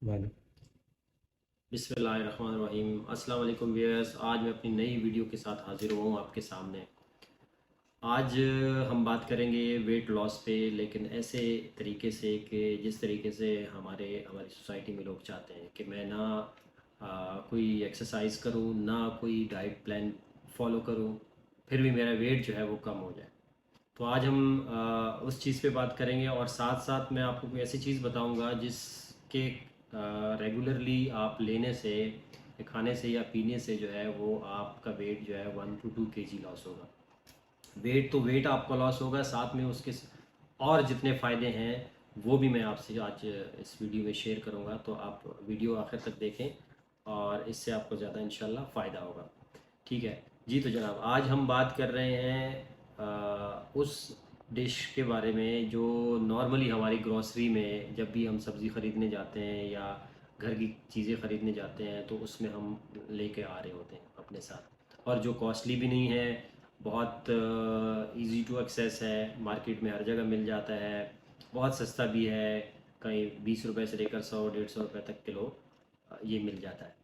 वाले। बिस्मिल्लाहिर्रहमानिर्रहीम। अस्सलाम वालेकुम व्यूअर्स, आज मैं अपनी नई वीडियो के साथ हाज़िर हुआ हूँ आपके सामने। आज हम बात करेंगे वेट लॉस पे, लेकिन ऐसे तरीके से कि जिस तरीके से हमारी सोसाइटी में लोग चाहते हैं कि मैं ना कोई एक्सरसाइज करूँ, ना कोई डाइट प्लान फॉलो करूँ, फिर भी मेरा वेट जो है वो कम हो जाए। तो आज हम उस चीज़ पे बात करेंगे और साथ साथ मैं आपको कोई ऐसी चीज़ बताऊंगा जिसके रेगुलरली आप लेने से, खाने से या पीने से जो है वो आपका वेट जो है 1 to 2 kg लॉस होगा। वेट तो वेट आपका लॉस होगा, साथ में उसके और जितने फ़ायदे हैं वो भी मैं आपसे आज इस वीडियो में शेयर करूंगा। तो आप वीडियो आखिर तक देखें और इससे आपको ज़्यादा इंशाल्लाह फ़ायदा होगा। ठीक है जी। तो जनाब, आज हम बात कर रहे हैं उस डिश के बारे में जो नॉर्मली हमारी ग्रॉसरी में जब भी हम सब्ज़ी ख़रीदने जाते हैं या घर की चीज़ें ख़रीदने जाते हैं तो उसमें हम लेके आ रहे होते हैं अपने साथ, और जो कॉस्टली भी नहीं है, बहुत इजी टू एक्सेस है, मार्केट में हर जगह मिल जाता है, बहुत सस्ता भी है। कहीं 20 रुपए से लेकर 100 150 रुपए तक किलो ये मिल जाता है।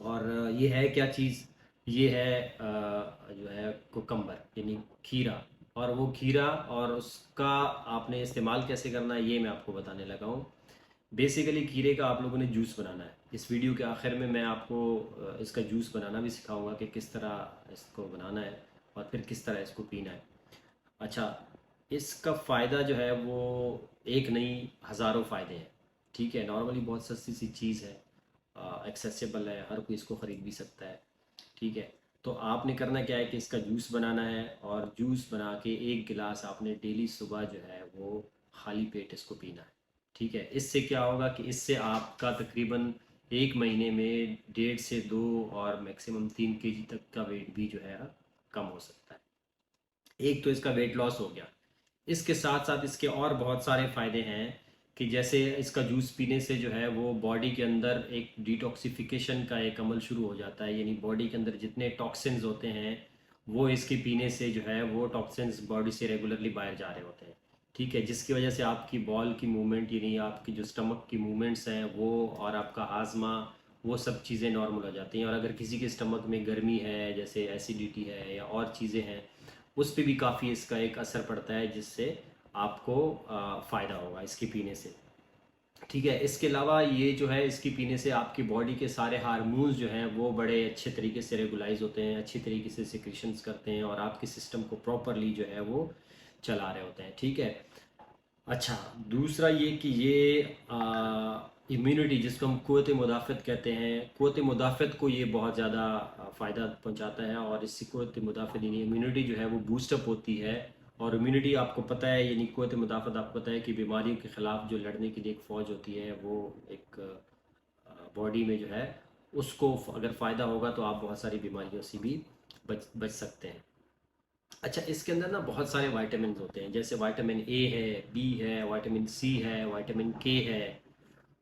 और ये है क्या चीज़, ये है जो है कुकम्बर यानी खीरा। और वो खीरा और उसका आपने इस्तेमाल कैसे करना है ये मैं आपको बताने लगा हूँ। बेसिकली खीरे का आप लोगों ने जूस बनाना है। इस वीडियो के आखिर में मैं आपको इसका जूस बनाना भी सिखाऊंगा कि किस तरह इसको बनाना है और फिर किस तरह इसको पीना है। अच्छा, इसका फ़ायदा जो है वो एक नहीं, हज़ारों फ़ायदे हैं। ठीक है, नॉर्मली बहुत सस्ती सी चीज़ है, एक्सेसिबल है, हर कोई इसको ख़रीद भी सकता है। ठीक है, तो आपने करना क्या है कि इसका जूस बनाना है, और जूस बना के एक गिलास आपने डेली सुबह जो है वो खाली पेट इसको पीना है। ठीक है, इससे क्या होगा कि इससे आपका तकरीबन एक महीने में 1.5 से 2 और मैक्सिमम 3 kg तक का वेट भी जो है कम हो सकता है। एक तो इसका वेट लॉस हो गया। इसके साथ साथ इसके और बहुत सारे फ़ायदे हैं कि जैसे इसका जूस पीने से जो है वो बॉडी के अंदर एक डिटॉक्सिफिकेशन का एक अमल शुरू हो जाता है, यानी बॉडी के अंदर जितने टॉक्सिन्स होते हैं वो इसके पीने से जो है वो टॉक्सिन्स बॉडी से रेगुलरली बाहर जा रहे होते हैं। ठीक है, जिसकी वजह से आपकी बॉल की मूवमेंट, यानी आपकी जो स्टमक की मूवमेंट्स हैं वो, और आपका हाजमा, वो सब चीज़ें नॉर्मल हो जाती हैं। और अगर किसी के स्टमक में गर्मी है, जैसे एसिडिटी है या और चीज़ें हैं, उस पे भी काफ़ी इसका एक असर पड़ता है, जिससे आपको फ़ायदा होगा इसके पीने से। ठीक है, इसके अलावा ये जो है इसकी पीने से आपकी बॉडी के सारे हार्मोन्स जो हैं वो बड़े अच्छे तरीके से रेगुलाइज होते हैं, अच्छी तरीके से सिक्रीशंस करते हैं और आपके सिस्टम को प्रॉपरली जो है वो चला रहे होते हैं। ठीक है। अच्छा, दूसरा ये कि ये इम्यूनिटी, जिसको हम क़ुव्वत मुदाफ़त कहते हैं, क़ुव्वत मुदाफ़त को ये बहुत ज़्यादा फ़ायदा पहुंचाता है, और इससे क़ुव्वत मुदाफ़त यानी इम्यूनिटी जो है वो बूस्टअप होती है। और इम्यूनिटी आपको पता है, यानी क़ुव्वत मुदाफ़त आपको पता है कि बीमारियों के ख़िलाफ़ जो लड़ने की एक फ़ौज होती है, वो एक बॉडी में जो है उसको अगर फ़ायदा होगा तो आप बहुत सारी बीमारियों से भी बच बच सकते हैं। अच्छा, इसके अंदर ना बहुत सारे विटामिन होते हैं, जैसे विटामिन ए है, बी है, विटामिन सी है, विटामिन के है।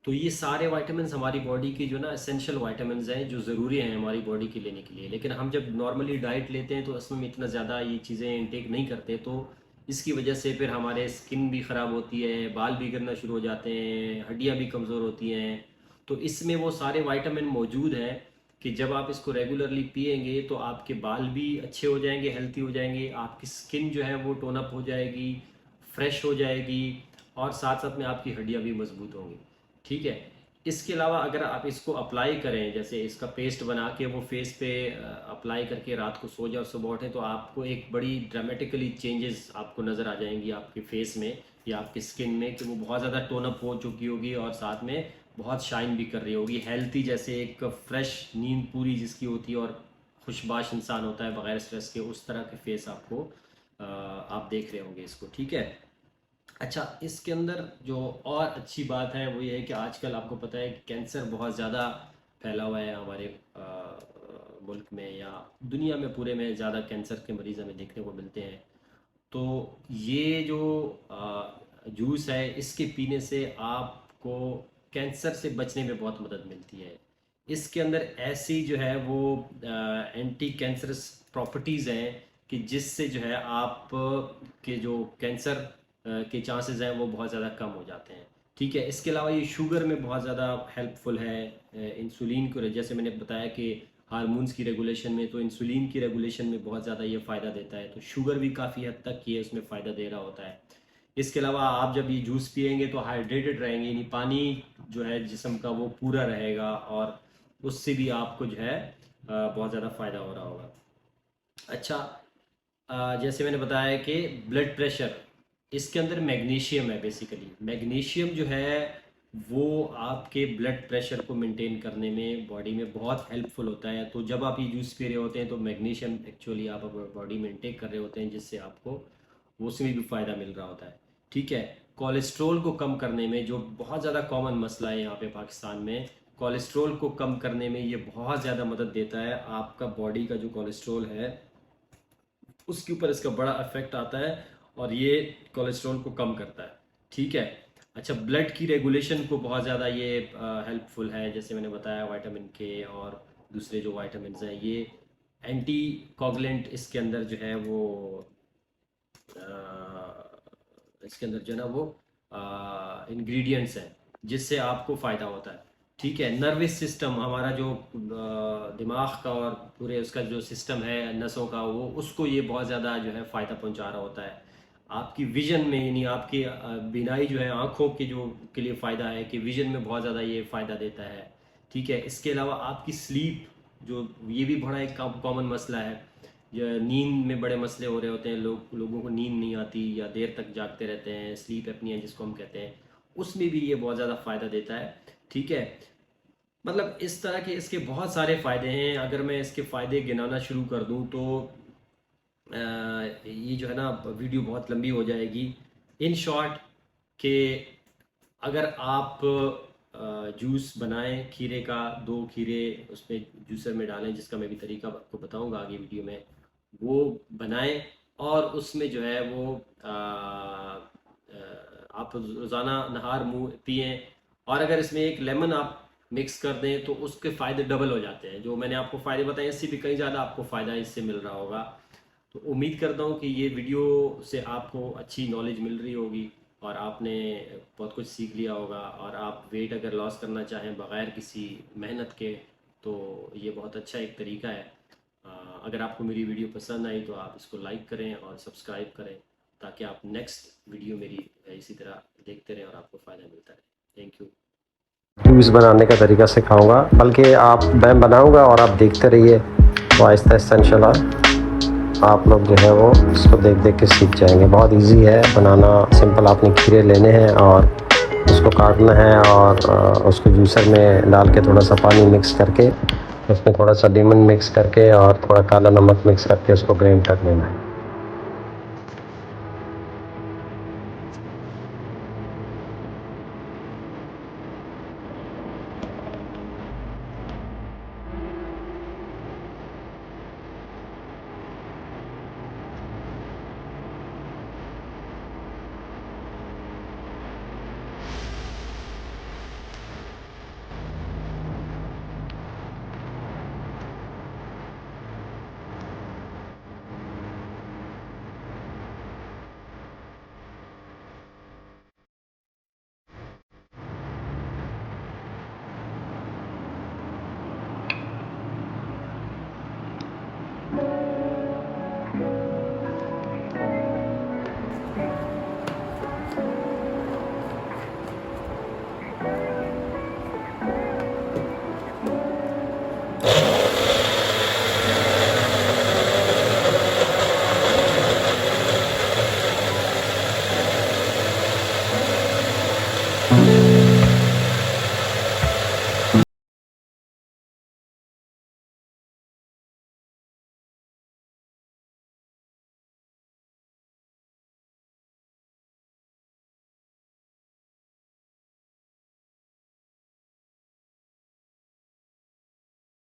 तो ये सारे विटामिन्स हमारी बॉडी की जो ना एसेंशियल विटामिन्स हैं, जो ज़रूरी हैं हमारी बॉडी के लेने के लिए। लेकिन हम जब नॉर्मली डाइट लेते हैं तो उसमें इतना ज़्यादा ये चीज़ें इंटेक नहीं करते, तो इसकी वजह से फिर हमारे स्किन भी ख़राब होती है, बाल भी गिरना शुरू हो जाते हैं, हड्डियाँ भी कमज़ोर होती हैं। तो इसमें वो सारे विटामिन मौजूद हैं कि जब आप इसको रेगुलरली पिएंगे तो आपके बाल भी अच्छे हो जाएंगे, हेल्थी हो जाएंगे, आपकी स्किन जो है वो टोन अप हो जाएगी, फ्रेश हो जाएगी, और साथ साथ में आपकी हड्डियाँ भी मजबूत होंगी। ठीक है। इसके अलावा अगर आप इसको अप्लाई करें, जैसे इसका पेस्ट बना के वो फेस पे अप्लाई करके रात को सो जाओ, सुबह उठें, तो आपको एक बड़ी ड्रामेटिकली चेंजेस आपको नज़र आ जाएंगी आपके फेस में या आपकी स्किन में, कि वो बहुत ज़्यादा टोन अप हो चुकी होगी और साथ में बहुत शाइन भी कर रही होगी, हेल्थी, जैसे एक फ्रेश नींद पूरी जिसकी होती है और खुशबाश इंसान होता है बगैर स्ट्रेस के, उस तरह के फेस आपको आप देख रहे होंगे इसको। ठीक है। अच्छा, इसके अंदर जो और अच्छी बात है वो ये है कि आजकल आपको पता है कि कैंसर बहुत ज़्यादा फैला हुआ है हमारे मुल्क में या दुनिया में पूरे में, ज़्यादा कैंसर के मरीज़ हमें देखने को मिलते हैं। तो ये जो जूस है, इसके पीने से आपको कैंसर से बचने में बहुत मदद मिलती है। इसके अंदर ऐसी जो है वो एंटी कैंसरस प्रॉपर्टीज़ हैं कि जिससे जो है आप के जो कैंसर के चांसेस हैं वो बहुत ज़्यादा कम हो जाते हैं। ठीक है। इसके अलावा ये शुगर में बहुत ज़्यादा हेल्पफुल है। इंसुलिन को, जैसे मैंने बताया कि हार्मोन्स की रेगुलेशन में, तो इंसुलिन की रेगुलेशन में बहुत ज़्यादा ये फ़ायदा देता है। तो शुगर भी काफ़ी हद तक ये उसमें फ़ायदा दे रहा होता है। इसके अलावा आप जब ये जूस पियेंगे तो हाइड्रेटेड रहेंगे, यानी पानी जो है जिस्म का वो पूरा रहेगा, और उससे भी आपको जो है बहुत ज़्यादा फ़ायदा हो रहा होगा। अच्छा, जैसे मैंने बताया कि ब्लड प्रेशर, इसके अंदर मैग्नीशियम है। बेसिकली मैग्नीशियम जो है वो आपके ब्लड प्रेशर को मेंटेन करने में बॉडी में बहुत हेल्पफुल होता है। तो जब आप ये जूस पी रहे होते हैं तो मैग्नीशियम एक्चुअली आप बॉडी में इनटेक कर रहे होते हैं, जिससे आपको उसमें भी फ़ायदा मिल रहा होता है। ठीक है। कोलेस्ट्रॉल को कम करने में, जो बहुत ज़्यादा कॉमन मसला है यहाँ पे पाकिस्तान में, कोलेस्ट्रॉल को कम करने में ये बहुत ज़्यादा मदद देता है। आपका बॉडी का जो कोलेस्ट्रॉल है उसके ऊपर इसका बड़ा इफेक्ट आता है, और ये कोलेस्ट्रॉल को कम करता है। ठीक है। अच्छा, ब्लड की रेगुलेशन को बहुत ज़्यादा ये हेल्पफुल है। जैसे मैंने बताया विटामिन के और दूसरे जो विटामिन हैं, ये एंटी कोगुलेंट इसके अंदर जो है वो इसके अंदर जो है ना वो इंग्रेडिएंट्स हैं, जिससे आपको फ़ायदा होता है। ठीक है। नर्वस सिस्टम, हमारा जो दिमाग का और पूरे उसका जो सिस्टम है नसों का, वो उसको ये बहुत ज़्यादा जो है फ़ायदा पहुंचा रहा होता है। आपकी विजन में, यानी आपकी बीनाई जो है, आँखों के जो के लिए फ़ायदा है, कि विजन में बहुत ज़्यादा ये फ़ायदा देता है। ठीक है। इसके अलावा आपकी स्लीप, जो ये भी बड़ा एक कॉमन मसला है, या नींद में बड़े मसले हो रहे होते हैं, लोगों को नींद नहीं आती या देर तक जागते रहते हैं, स्लीप एपनिया जिसको हम कहते हैं, उसमें भी ये बहुत ज़्यादा फ़ायदा देता है। ठीक है। मतलब इस तरह के इसके बहुत सारे फ़ायदे हैं। अगर मैं इसके फ़ायदे गिनाना शुरू कर दूं तो ये जो है ना वीडियो बहुत लंबी हो जाएगी। इन शॉर्ट कि अगर आप जूस बनाएं खीरे का, 2 खीरे उसमें जूसर में डालें, जिसका मैं भी तरीका आपको बताऊंगा आगे वीडियो में, वो बनाएं और उसमें जो है वो आप रोज़ाना नहार मुँह पिएं। और अगर इसमें एक लेमन आप मिक्स कर दें तो उसके फ़ायदे डबल हो जाते हैं। जो मैंने आपको फ़ायदे बताए, इससे भी कहीं ज़्यादा आपको फ़ायदा इससे मिल रहा होगा। तो उम्मीद करता हूँ कि ये वीडियो से आपको अच्छी नॉलेज मिल रही होगी और आपने बहुत कुछ सीख लिया होगा। और आप वेट अगर लॉस करना चाहें बग़ैर किसी मेहनत के, तो ये बहुत अच्छा एक तरीका है। अगर आपको मेरी वीडियो पसंद आई तो आप इसको लाइक करें और सब्सक्राइब करें, ताकि आप नेक्स्ट वीडियो मेरी इसी तरह देखते रहें और आपको फ़ायदा मिलता रहे। Thank you. जूस बनाने का तरीका सिखाऊंगा, बल्कि मैं बनाऊंगा और आप देखते रहिए, तो आहिस्ता आहिस्ता इंशाल्लाह आप लोग जो है वो इसको देख देख के सीख जाएंगे। बहुत इजी है बनाना, सिंपल। आपने खीरे लेने हैं और उसको काटना है, और उसको जूसर में डाल के थोड़ा सा पानी मिक्स करके, उसमें थोड़ा सा लेमन मिक्स करके और थोड़ा काला नमक मिक्स करके उसको ग्राइंड कर लेना है।